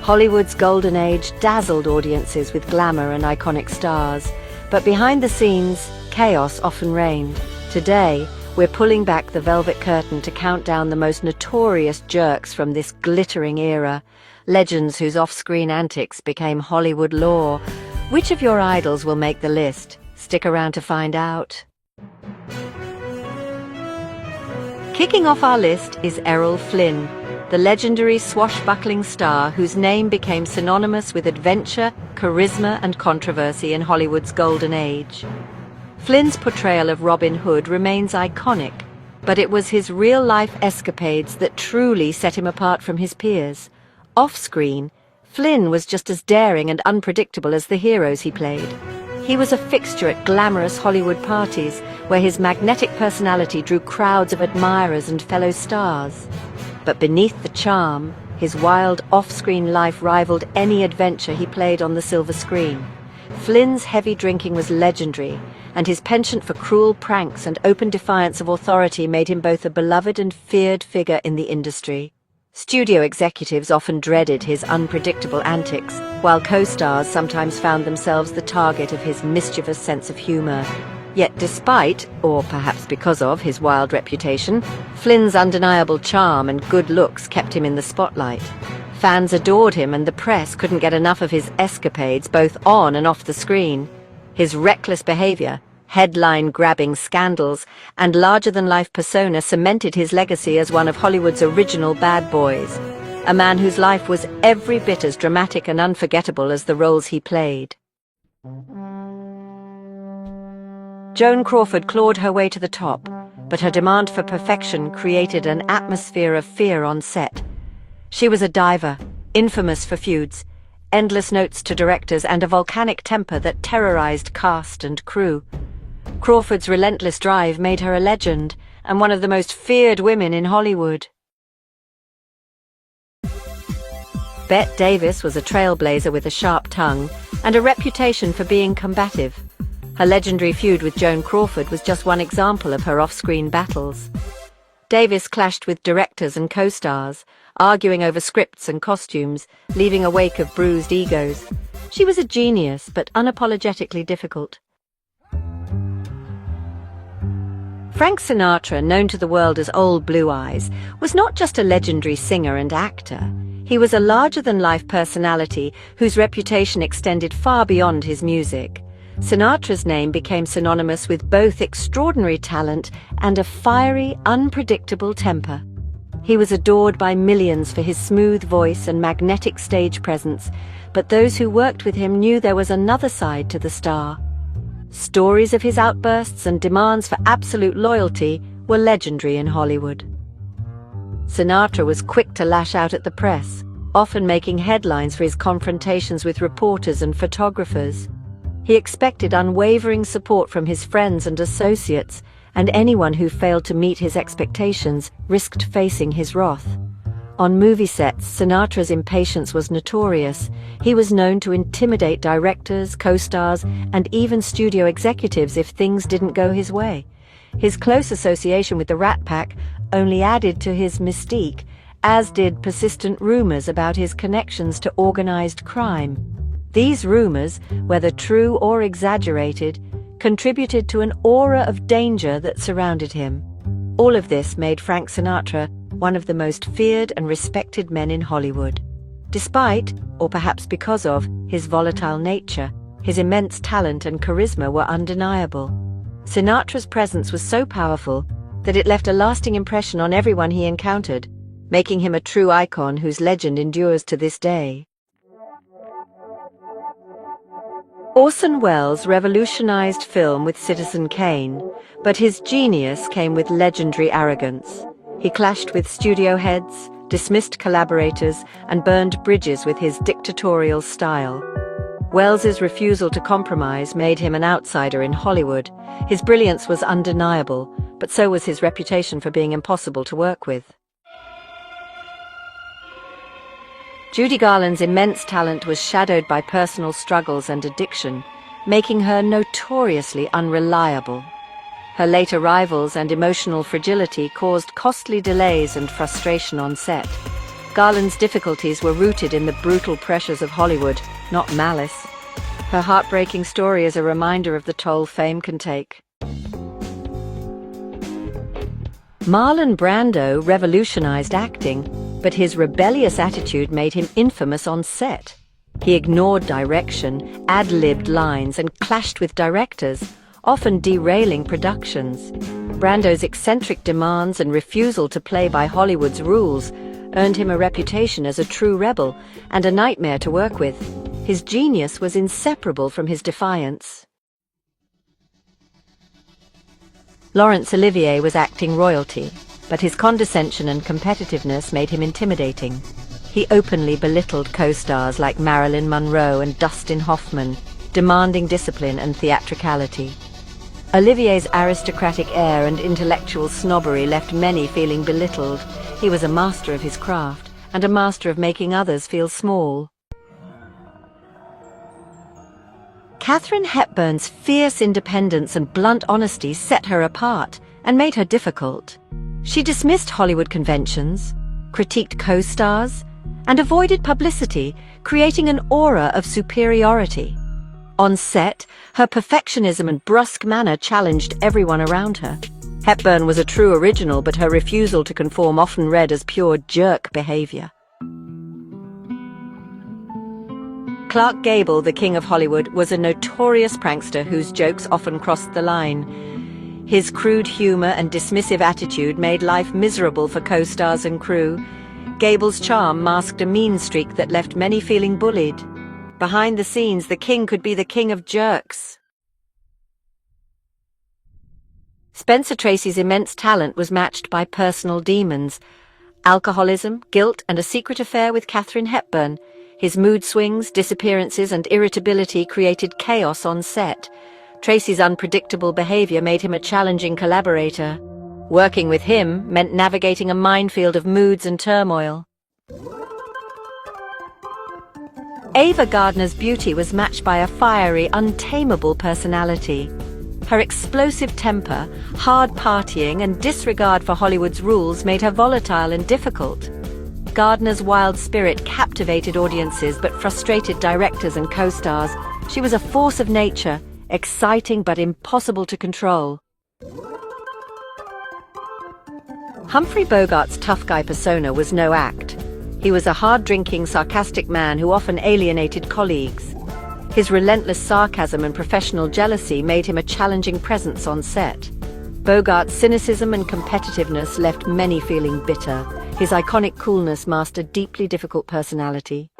Hollywood's golden age dazzled audiences with glamour and iconic stars, but behind the scenes, chaos often reigned. Today, we're pulling back the velvet curtain to count down the most notorious jerks from this glittering era, legends whose off-screen antics became Hollywood lore. Which of your idols will make the list? Stick around to find out. Kicking off our list is Errol Flynn, the legendary swashbuckling star whose name became synonymous with adventure, charisma, and controversy in Hollywood's golden age. Flynn's portrayal of Robin Hood remains iconic, but it was his real-life escapades that truly set him apart from his peers. Off-screen, Flynn was just as daring and unpredictable as the heroes he played. He was a fixture at glamorous Hollywood parties, where his magnetic personality drew crowds of admirers and fellow stars. But beneath the charm, his wild off-screen life rivaled any adventure he played on the silver screen. Flynn's heavy drinking was legendary, and his penchant for cruel pranks and open defiance of authority made him both a beloved and feared figure in the industry. Studio executives often dreaded his unpredictable antics, while co-stars sometimes found themselves the target of his mischievous sense of humor. Yet despite, or perhaps because of, his wild reputation, Flynn's undeniable charm and good looks kept him in the spotlight. Fans adored him, and the press couldn't get enough of his escapades both on and off the screen. His reckless behavior, headline-grabbing scandals, and larger-than-life persona cemented his legacy as one of Hollywood's original bad boys, a man whose life was every bit as dramatic and unforgettable as the roles he played. Joan Crawford clawed her way to the top, but her demand for perfection created an atmosphere of fear on set. She was a diva, infamous for feuds, endless notes to directors, and a volcanic temper that terrorized cast and crew. Crawford's relentless drive made her a legend, and one of the most feared women in Hollywood. Bette Davis was a trailblazer with a sharp tongue and a reputation for being combative. Her legendary feud with Joan Crawford was just one example of her off-screen battles. Davis clashed with directors and co-stars, arguing over scripts and costumes, leaving a wake of bruised egos. She was a genius, but unapologetically difficult. Frank Sinatra, known to the world as Old Blue Eyes, was not just a legendary singer and actor. He was a larger-than-life personality whose reputation extended far beyond his music. Sinatra's name became synonymous with both extraordinary talent and a fiery, unpredictable temper. He was adored by millions for his smooth voice and magnetic stage presence, but those who worked with him knew there was another side to the star. Stories of his outbursts and demands for absolute loyalty were legendary in Hollywood. Sinatra was quick to lash out at the press, often making headlines for his confrontations with reporters and photographers. He expected unwavering support from his friends and associates, and anyone who failed to meet his expectations risked facing his wrath. On movie sets, Sinatra's impatience was notorious. He was known to intimidate directors, co-stars, and even studio executives if things didn't go his way. His close association with the Rat Pack only added to his mystique, as did persistent rumors about his connections to organized crime. These rumors, whether true or exaggerated, contributed to an aura of danger that surrounded him. All of this made Frank Sinatra one of the most feared and respected men in Hollywood. Despite, or perhaps because of, his volatile nature, his immense talent and charisma were undeniable. Sinatra's presence was so powerful that it left a lasting impression on everyone he encountered, making him a true icon whose legend endures to this day. Orson Welles revolutionized film with Citizen Kane, but his genius came with legendary arrogance. He clashed with studio heads, dismissed collaborators, and burned bridges with his dictatorial style. Welles's refusal to compromise made him an outsider in Hollywood. His brilliance was undeniable, but so was his reputation for being impossible to work with. Judy Garland's immense talent was shadowed by personal struggles and addiction, making her notoriously unreliable. Her late arrivals and emotional fragility caused costly delays and frustration on set. Garland's difficulties were rooted in the brutal pressures of Hollywood, not malice. Her heartbreaking story is a reminder of the toll fame can take. Marlon Brando revolutionized acting, but his rebellious attitude made him infamous on set. He ignored direction, ad-libbed lines, and clashed with directors, often derailing productions. Brando's eccentric demands and refusal to play by Hollywood's rules earned him a reputation as a true rebel and a nightmare to work with. His genius was inseparable from his defiance. Laurence Olivier was acting royalty, but his condescension and competitiveness made him intimidating. He openly belittled co-stars like Marilyn Monroe and Dustin Hoffman, demanding discipline and theatricality. Olivier's aristocratic air and intellectual snobbery left many feeling belittled. He was a master of his craft, and a master of making others feel small. Katharine Hepburn's fierce independence and blunt honesty set her apart and made her difficult. She dismissed Hollywood conventions, critiqued co-stars, and avoided publicity, creating an aura of superiority. On set, her perfectionism and brusque manner challenged everyone around her. Hepburn was a true original, but her refusal to conform often read as pure jerk behavior. Clark Gable, the king of Hollywood, was a notorious prankster whose jokes often crossed the line. His crude humor and dismissive attitude made life miserable for co-stars and crew. Gable's charm masked a mean streak that left many feeling bullied. Behind the scenes, the king could be the king of jerks. Spencer Tracy's immense talent was matched by personal demons: alcoholism, guilt, and a secret affair with Katharine Hepburn. His mood swings, disappearances, and irritability created chaos on set. Tracy's unpredictable behavior made him a challenging collaborator. Working with him meant navigating a minefield of moods and turmoil. Ava Gardner's beauty was matched by a fiery, untamable personality. Her explosive temper, hard partying, and disregard for Hollywood's rules made her volatile and difficult. Gardner's wild spirit captivated audiences but frustrated directors and co-stars. She was a force of nature, exciting but impossible to control. Humphrey Bogart's tough guy persona was no act. He was a hard-drinking, sarcastic man who often alienated colleagues. His relentless sarcasm and professional jealousy made him a challenging presence on set. Bogart's cynicism and competitiveness left many feeling bitter. His iconic coolness masked a deeply difficult personality.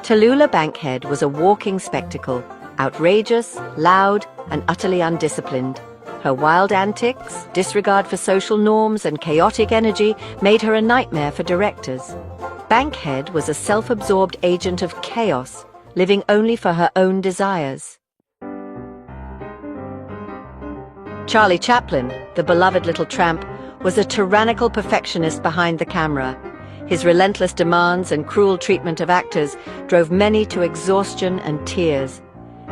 Tallulah Bankhead was a walking spectacle, outrageous, loud, and utterly undisciplined. Her wild antics, disregard for social norms, and chaotic energy made her a nightmare for directors. Bankhead was a self-absorbed agent of chaos, living only for her own desires. Charlie Chaplin, the beloved little tramp, was a tyrannical perfectionist behind the camera. His relentless demands and cruel treatment of actors drove many to exhaustion and tears.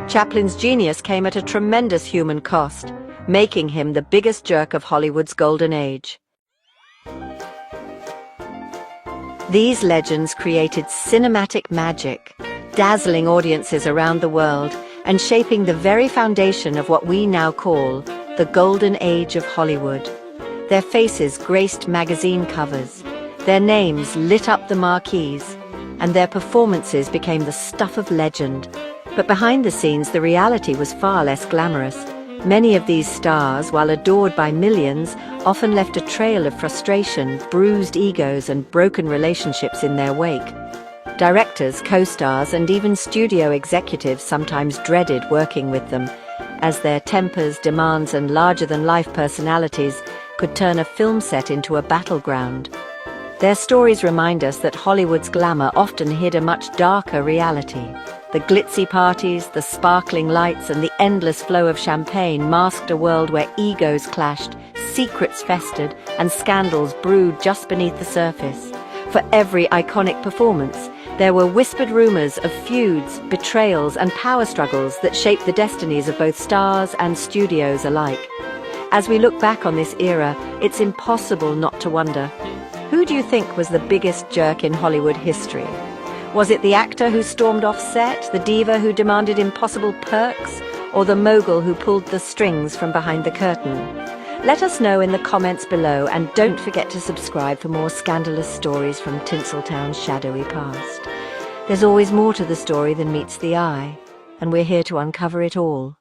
Chaplin's genius came at a tremendous human cost, making him the biggest jerk of Hollywood's golden age. These legends created cinematic magic, dazzling audiences around the world and shaping the very foundation of what we now call the golden age of Hollywood. Their faces graced magazine covers, their names lit up the marquees, and their performances became the stuff of legend. But behind the scenes, the reality was far less glamorous. Many of these stars, while adored by millions, often left a trail of frustration, bruised egos, and broken relationships in their wake. Directors, co-stars, and even studio executives sometimes dreaded working with them, as their tempers, demands, and larger-than-life personalities could turn a film set into a battleground. Their stories remind us that Hollywood's glamour often hid a much darker reality. The glitzy parties, the sparkling lights, and the endless flow of champagne masked a world where egos clashed, secrets festered, and scandals brewed just beneath the surface. For every iconic performance, there were whispered rumors of feuds, betrayals, and power struggles that shaped the destinies of both stars and studios alike. As we look back on this era, it's impossible not to wonder, Who do you think was the biggest jerk in Hollywood history? Was it the actor who stormed off set, the diva who demanded impossible perks, or the mogul who pulled the strings from behind the curtain? Let us know in the comments below, and don't forget to subscribe for more scandalous stories from Tinseltown's shadowy past. There's always more to the story than meets the eye, and we're here to uncover it all.